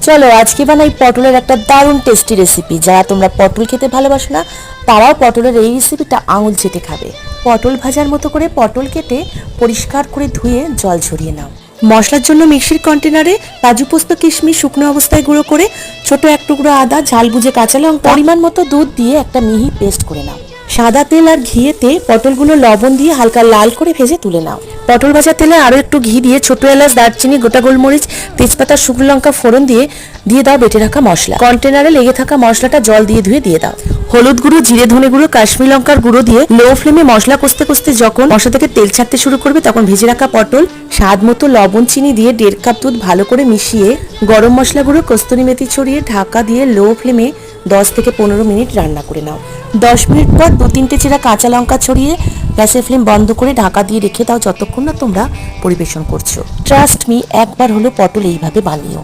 চলো আজকে বানাই পটলের একটা দারুণ টেস্টি রেসিপি। যারা তোমরা পটল খেতে ভালোবাসো না তারাও পটলের এই রেসিপিটা আঙুল চেটে খাবে। পটল ভাজার মতো করে পটল কেটে পরিষ্কার করে ধুয়ে জল ঝরিয়ে নাও। মশলার জন্য মিক্সির কন্টেনারে কাজু পোস্ত কিশমিশ শুকনো অবস্থায় গুঁড়ো করে, ছোট এক টুকরো আদা, ঝাল বুঝে কাঁচা লঙ্কা, পরিমাণ মতো দুধ দিয়ে একটা মিহি পেস্ট করে নাও। সাদা তেল আর ঘিয়েতে পটলগুলো লবণ দিয়ে হালকা লাল করে ভেজে তুলে নাও। পটল ভাজা তেলে আরও একটু ঘি দিয়ে ছোট এলাচ, দারচিনি, গোটা গোলমরিচ, তেজপাতা, শুকনো লঙ্কা ফোড়ন দিয়ে দাও বেটে রাখা মশলা। কন্টেনারে লেগে থাকা মশলাটা জল দিয়ে ধুয়ে দিয়ে দাও। হলুদ গুঁড়ো, জিরে ধনে গুঁড়ো, কাশ্মীর লঙ্কার গুঁড়ো দিয়ে লো ফ্লেমে মশলা কষতে কষতে যখন মশলা থেকে তেল ছাড়তে শুরু করবে তখন ভেজে রাখা পটল, স্বাদ মতো লবণ, চিনি দিয়ে 1.5 কাপ দুধ ভালো করে মিশিয়ে গরম মশলা গুঁড়ো, কস্তুরি মেথি ছড়িয়ে ঢাকা দিয়ে লো ফ্লেমে 10 থেকে 15 মিনিট রান্না করে নাও। 10 মিনিট পর 2-3টে চেরা কাঁচা লঙ্কা ছড়িয়ে গ্যাসের ফ্লেম বন্ধ করে ঢাকা দিয়ে রেখে দাও যতক্ষণ না তোমরা পরিবেশন করছো। ট্রাস্ট মি, একবার হলো পটল এইভাবে বানিও।